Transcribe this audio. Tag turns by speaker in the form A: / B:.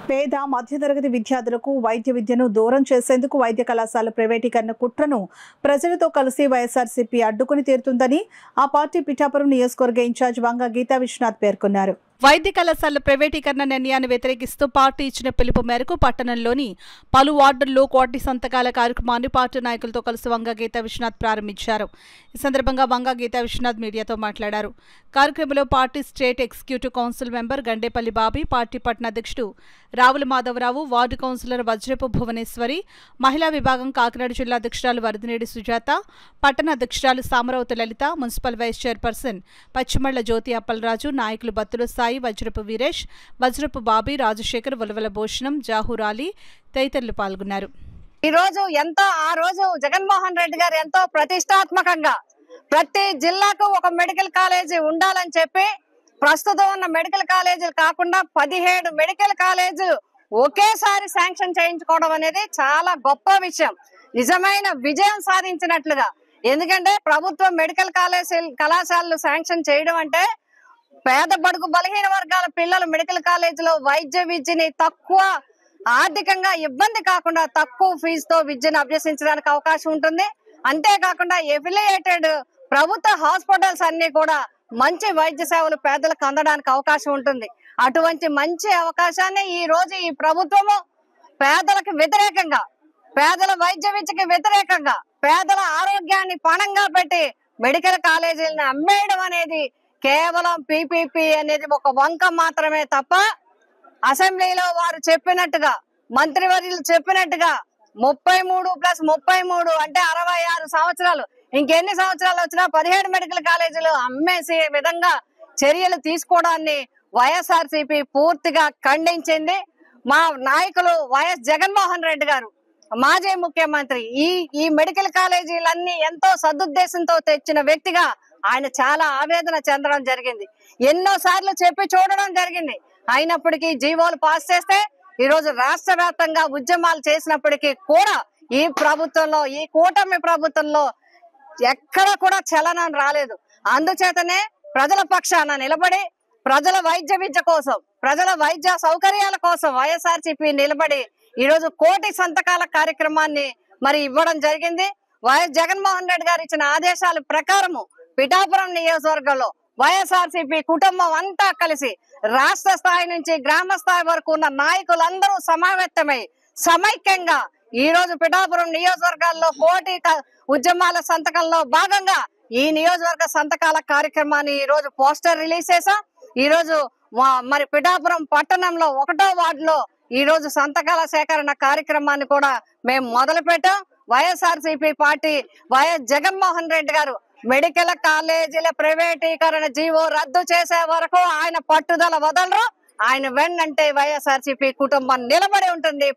A: పేద మధ్యతరగతి విద్యార్థులకు వైద్య విద్యను దూరం చేసేందుకు వైద్య కళాశాల ప్రైవేటీకరణ కుట్రను ప్రజలతో కలిసి వైఎస్ఆర్సీపీ అడ్డుకుని తీరుతుందని ఆ పార్టీ పిఠాపురం నియోజకవర్గ ఇన్ఛార్జ్ వంగ గీతా విశ్వనాథ్ పేర్కొన్నారు. వైద్య కళాశాల ప్రైవేటీకరణ నిర్ణయాన్ని వ్యతిరేకిస్తూ పార్టీ ఇచ్చిన పిలుపు మేరకు పట్టణంలోని పలు వార్డుల్లో కోటి సంతకాల కార్యక్రమాన్ని పార్టీ నాయకులతో కలిసి వంగ గీతా విశ్వనాథ్ ప్రారంభించారు. ఈ సందర్భంగా వంగ గీతా విశ్వనాథ్ మీడియాతో మాట్లాడారు. కార్యక్రమంలో party state executive council member Gandepalli Bobby, party పట్టణ అధ్యక్షుడు రావుల మాధవరావు, వార్డు కౌన్సిలర్ వజ్రపు భువనేశ్వరి, మహిళా విభాగం కాకినాడ జిల్లా అధ్యక్షురాలు వరదనేడి సుజాత, పట్టణ అధ్యక్షురాలు సామరావతి లలిత, మున్సిపల్ వైస్ చైర్పర్సన్ పచ్చిమళ్ల జ్యోతి అప్పలరాజు, నాయకులు బత్తుల సాయి, వజ్రపు వీరేష్, వజ్రపు బాబీ, రాజశేఖర్, ఉలవల భూషణం, జాహూరాలి తదితరులు పాల్గొన్నారు.
B: ఈ రోజు ఆ రోజు జగన్మోహన్ రెడ్డి గారు ఎంతో ప్రతిష్టాత్మకంగా ప్రతి జిల్లాకు ఒక మెడికల్ కాలేజీ ఉండాలని చెప్పి ప్రస్తుతం ఉన్న మెడికల్ కాలేజీలు కాకుండా 17 మెడికల్ కాలేజీలు ఒకేసారి శాంక్షన్ చేయించుకోవడం అనేది చాలా గొప్ప విషయం, నిజమైన విజయం సాధించినట్లుగా. ఎందుకంటే ప్రభుత్వం మెడికల్ కళాశాలలు శాంక్షన్ చేయడం అంటే పేద బడుగు బలహీన వర్గాల పిల్లలు మెడికల్ కాలేజీలో వైద్య విద్యని తక్కువ ఆర్థికంగా ఇబ్బంది కాకుండా తక్కువ ఫీజుతో విద్యను అభ్యసించడానికి అవకాశం ఉంటుంది. అంతేకాకుండా ఎఫిలియేటెడ్ ప్రభుత్వ హాస్పిటల్స్ అన్ని కూడా మంచి వైద్య సేవలు పేదలకు అందడానికి అవకాశం ఉంటుంది. అటువంటి మంచి అవకాశాన్ని ఈ రోజు ఈ ప్రభుత్వము పేదలకు వ్యతిరేకంగా, పేదల వైద్య విద్యకి వ్యతిరేకంగా, పేదల ఆరోగ్యాన్ని పణంగా పెట్టి మెడికల్ కాలేజీలను అమ్మేయడం అనేది కేవలం పీపీపీ అనేది ఒక వంక మాత్రమే తప్ప అసెంబ్లీలో వారు చెప్పినట్టుగా, మంత్రివర్యులు చెప్పినట్టుగా 33+33 అంటే 66 సంవత్సరాలు, ఇంకెన్ని సంవత్సరాలు వచ్చినా 17 మెడికల్ కాలేజీలు అమ్మేసే విధంగా చర్యలు తీసుకోవడాన్ని వైఎస్ఆర్సీపీ పూర్తిగా ఖండించింది. మా నాయకులు వైఎస్ జగన్మోహన్ రెడ్డి గారు, మాజీ ముఖ్యమంత్రి, ఈ మెడికల్ కాలేజీలన్నీ ఎంతో సదుద్దేశంతో తెచ్చిన వ్యక్తిగా ఆయన చాలా ఆవేదన చెందడం జరిగింది. ఎన్నో సార్లు చెప్పి చూడడం జరిగింది. అయినప్పటికీ జీవోలు పాస్ చేస్తే ఈ రోజు రాష్ట్ర వ్యాప్తంగా ఉద్యమాలు చేసినప్పటికీ కూడా ఈ ప్రభుత్వంలో, ఈ కూటమి ప్రభుత్వంలో ఎక్కడ కూడా చలనం రాలేదు. అందుచేతనే ప్రజల పక్షాన నిలబడి ప్రజల వైద్య విద్య కోసం, ప్రజల వైద్య సౌకర్యాల కోసం వైఎస్ఆర్సీపీ నిలబడి ఈ రోజు కోటి సంతకాల కార్యక్రమాన్ని మరి ఇవ్వడం జరిగింది. వైఎస్ జగన్మోహన్ రెడ్డి గారు ఇచ్చిన ఆదేశాల ప్రకారము పిఠాపురం నియోజకవర్గంలో వైఎస్ఆర్సీపీ కుటుంబం అంతా కలిసి రాష్ట్ర స్థాయి నుంచి గ్రామ స్థాయి వరకు ఉన్న నాయకులందరూ సమావేశమై సమైక్యంగా ఈ రోజు పిఠాపురం నియోజకవర్గాల్లో కోటి ఉద్యమాల సంతకంలో భాగంగా ఈ నియోజకవర్గ సంతకాల కార్యక్రమాన్ని ఈ రోజు పోస్టర్ రిలీజ్ చేశాం. ఈ రోజు మరి పిఠాపురం పట్టణంలో 1వ వార్డులో ఈ రోజు సంతకాల సేకరణ కార్యక్రమాన్ని కూడా మేము మొదలు పెట్టాం. వైఎస్ఆర్సీపీ పార్టీ వైఎస్ జగన్మోహన్ రెడ్డి గారు మెడికల్ కాలేజీల ప్రైవేటీకరణ జీవో రద్దు చేసే వరకు ఆయన పట్టుదల వదలరు. ఆయన వెన్నంటే వైఎస్ఆర్సీపీ కుటుంబం నిలబడి ఉంటుంది.